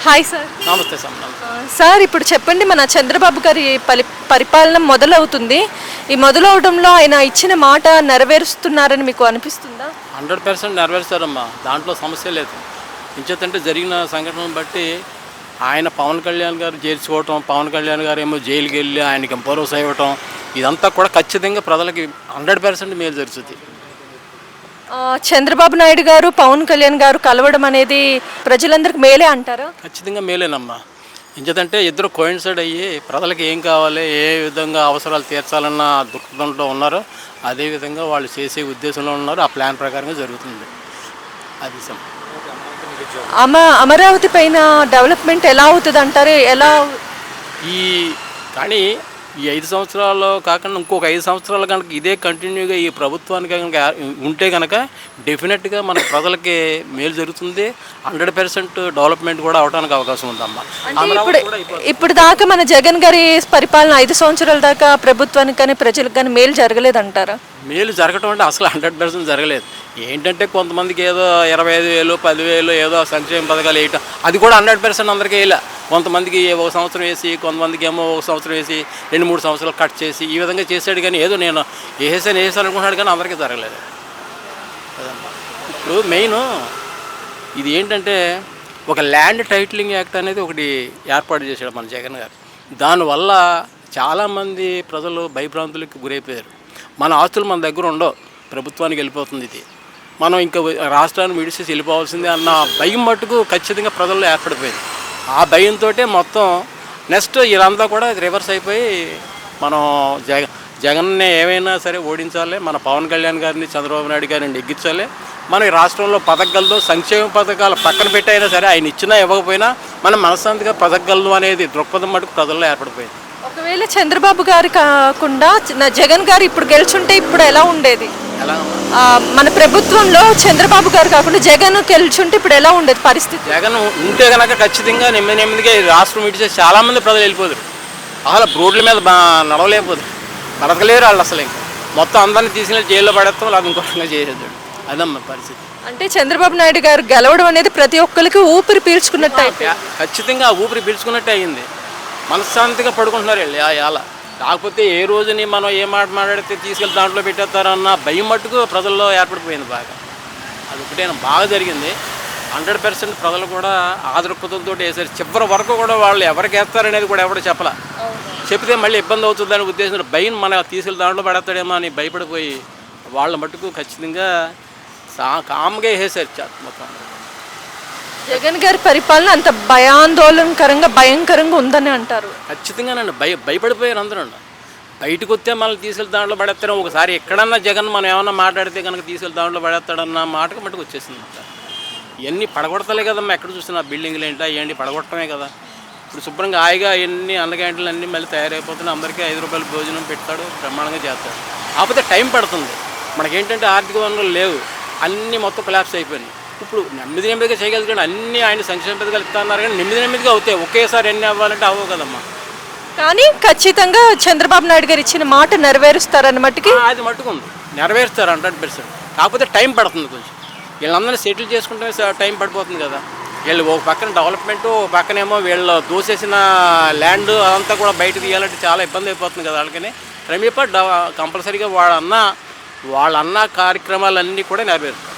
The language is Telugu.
Hi sir. నమస్తే సార్. సార్ ఇప్పుడు చెప్పండి, మన చంద్రబాబు గారి పరిపాలన మొదలవుతుంది. ఈ మొదలవడంలో ఆయన ఇచ్చిన మాట నెరవేరుస్తున్నారని మీకు అనిపిస్తుందా? 100% నెరవేరుస్తారమ్మా, దాంట్లో సమస్య లేదు. ఇంచేతంటే జరిగిన సంఘటనను బట్టి ఆయన పవన్ కళ్యాణ్ గారు చేర్చుకోవటం, పవన్ కళ్యాణ్ గారు ఏమో జైలుకి వెళ్ళి ఆయనకి భరోసా ఇవ్వటం, ఇదంతా కూడా ఖచ్చితంగా ప్రజలకి 100% మేలు జరుగుతుంది. చంద్రబాబు నాయుడు గారు పవన్ కళ్యాణ్ గారు కలవడం అనేది ప్రజలందరికీ మేలే అంటారా? ఖచ్చితంగా మేలేనమ్మా. ఇంచేతంటే ఇద్దరు కోయిన్సైడ్ అయ్యి ప్రజలకు ఏం కావాలి, ఏ విధంగా అవసరాలు తీర్చాలన్న దృక్పథంలో ఉన్నారో అదేవిధంగా వాళ్ళు చేసే ఉద్దేశంలో ఉన్నారు. ఆ ప్లాన్ ప్రకారంగా జరుగుతుంది. అది అమరావతి పైన డెవలప్మెంట్ ఎలా అవుతుంది అంటారు? కానీ ఈ 5 సంవత్సరాల్లో కాకుండా ఇంకొక 5 సంవత్సరాలు కనుక ఇదే కంటిన్యూగా ఈ ప్రభుత్వానికి కనుక ఉంటే కనుక డెఫినెట్గా మన ప్రజలకి మేలు జరుగుతుంది. 100% డెవలప్మెంట్ కూడా అవడానికి అవకాశం ఉందమ్మా. ఇప్పుడు దాకా మన జగన్ గారి పరిపాలన 5 సంవత్సరాల దాకా ప్రభుత్వానికి కానీ ప్రజలకు కానీ మేలు జరగలేదంటారా? మేలు జరగటం అంటే అసలు 100% జరగలేదు. ఏంటంటే కొంతమందికి ఏదో 25,000 10,000 ఏదో సంక్షేమ పథకాలు వేయటం, అది కూడా 100% అందరికీ వేయలే. కొంతమందికి 1 సంవత్సరం వేసి, కొంతమందికి ఏమో 1 సంవత్సరం వేసి 2-3 సంవత్సరాలు కట్ చేసి ఈ విధంగా చేసాడు. కానీ ఏదో నేను వేసాను అనుకుంటున్నాడు, కానీ అందరికీ జరగలేదు. ఇప్పుడు మెయిన్ ఇది ఏంటంటే ఒక ల్యాండ్ టైటిలింగ్ యాక్ట్ అనేది ఒకటి ఏర్పాటు చేశాడు మన జగన్ గారు. దానివల్ల చాలామంది ప్రజలు భయభ్రాంతులకు గురైపోయారు. మన ఆస్తులు మన దగ్గర ఉండవు, ప్రభుత్వానికి వెళ్ళిపోతుంది, ఇది మనం ఇంకా రాష్ట్రాన్ని విడిచేసి వెళ్ళిపోవాల్సిందే అన్న భయం మట్టుకు ఖచ్చితంగా ప్రజల్లో ఏర్పడిపోయింది. ఆ భయంతో మొత్తం నెక్స్ట్ ఇదంతా కూడా రివర్స్ అయిపోయి మనం జగన్ని ఏమైనా సరే ఓడించాలి, మన పవన్ కళ్యాణ్ గారిని చంద్రబాబు నాయుడు గారిని ఎగ్గించాలి. మనం ఈ రాష్ట్రంలో పథకాలతో సంక్షేమ పథకాలు పక్కన పెట్టైనా సరే ఆయన ఇచ్చినా ఇవ్వకపోయినా మనం మనశ్శాంతిగా పథకాలు అనేది దృక్పథం మటుకు ప్రజల్లో ఏర్పడిపోయింది. ఒకవేళ చంద్రబాబు గారు కాకుండా జగన్ గారు ఇప్పుడు గెలుచుంటే ఇప్పుడు ఎలా ఉండేది? మన ప్రభుత్వంలో చంద్రబాబు గారు కాకుండా జగన్ గెలుచుంటే ఇప్పుడు ఎలా ఉండేది పరిస్థితి? జగన్ ఉంటే కనుక ఖచ్చితంగా నెమ్మదిగా రాష్ట్రం విడిచేసి చాలామంది ప్రజలు వెళ్ళిపోతారు. అసలు రోడ్ల మీద నడవలేకపోతారు, బతకలేరు వాళ్ళు. అసలు ఇంకా మొత్తం అందరినీ తీసుకెళ్ళి జైల్లో పడేస్తాం, లేదా ఇంకో రకంగా చేసేద్దాం. అదమ్మా పరిస్థితి. అంటే చంద్రబాబు నాయుడు గారు గెలవడం అనేది ప్రతి ఒక్కరికి ఊపిరి పీల్చుకున్నట్టు అయిపోయింది. ఖచ్చితంగా ఊపిరి పీల్చుకున్నట్టు అయ్యింది. మనశ్శాంతిగా పడుకుంటున్నారు వెళ్ళి అలా. కాకపోతే ఏ రోజుని మనం ఏ మాట మాట్లాడితే తీసుకెళ్ళి దాంట్లో పెట్టేస్తారన్న భయం మట్టుకు ప్రజల్లో ఏర్పడిపోయింది బాగా. అది ఒకటేనా బాగా జరిగింది. 100% ప్రజలు కూడా ఆదృక్పథంతో వేసారు. చివరి వరకు కూడా వాళ్ళు ఎవరికి వేస్తారనేది కూడా ఎవరు చెప్పలే. చెప్తే మళ్ళీ ఇబ్బంది అవుతుందని ఉద్దేశంతో భయం మన తీసుకెళ్ళి దాంట్లో పడేస్తాడేమో అని భయపడిపోయి వాళ్ళ మట్టుకు ఖచ్చితంగా కామ్గా వేసేసారు మొత్తం. జగన్ గారి పరిపాలన అంత భయాందోళనకరంగా భయంకరంగా ఉందని అంటారు. ఖచ్చితంగానండి, భయపడిపోయారు అందరూ. బయటకు వస్తే మనల్ని తీసుకెళ్ళి దాంట్లో పడేస్తారో, ఒకసారి ఎక్కడన్నా జగన్ మనం ఏమన్నా మాట్లాడితే కనుక తీసుకెళ్ళి దాంట్లో పడేస్తాడన్న మాటకు మటుకు వచ్చేసింది. ఇవన్నీ పడగొడతలే కదమ్మా, ఎక్కడ చూస్తున్నా బిల్డింగ్లు ఏంటో ఇవన్నీ పడగొట్టడమే కదా. ఇప్పుడు శుభ్రంగా హాయిగా ఎన్ని అన్న క్యాంటీన్లు అన్నీ మళ్ళీ తయారైపోతున్నాయి. అందరికీ 5 రూపాయలు భోజనం పెడతాడు, బ్రహ్మాండంగా చేస్తాడు. కాకపోతే టైం పడుతుంది. మనకేంటంటే ఆర్థిక వనరులు లేవు, అన్నీ మొత్తం కొలాప్స్ అయిపోయినాయి. ఇప్పుడు నెమ్మదిగా చేయగలుగుతాడు. అన్నీ ఆయన సంక్షేమ పథకాలు ఇస్తున్నారు, కానీ నెమ్మదిగా అవుతాయి. ఒకేసారి ఎన్ని అవ్వాలంటే అవ్వవు కదమ్మా. కానీ ఖచ్చితంగా చంద్రబాబు నాయుడు గారు ఇచ్చిన మాట నెరవేరుస్తారన్న మట్టుకి అది మట్టుకుంది, నెరవేరుస్తారు 100%. కాకపోతే టైం పడుతుంది కొంచెం. వీళ్ళందరినీ సెటిల్ చేసుకుంటే టైం పడిపోతుంది కదా. వీళ్ళు ఒక పక్కన డెవలప్మెంట్, ఒక పక్కనేమో వీళ్ళు దోసేసిన ల్యాండ్ అదంతా కూడా బయట తీయాలంటే చాలా ఇబ్బంది అయిపోతుంది కదా వాళ్ళకని. కంపల్సరీగా వాళ్ళ అన్న కార్యక్రమాలన్నీ కూడా నెరవేరుస్తారు.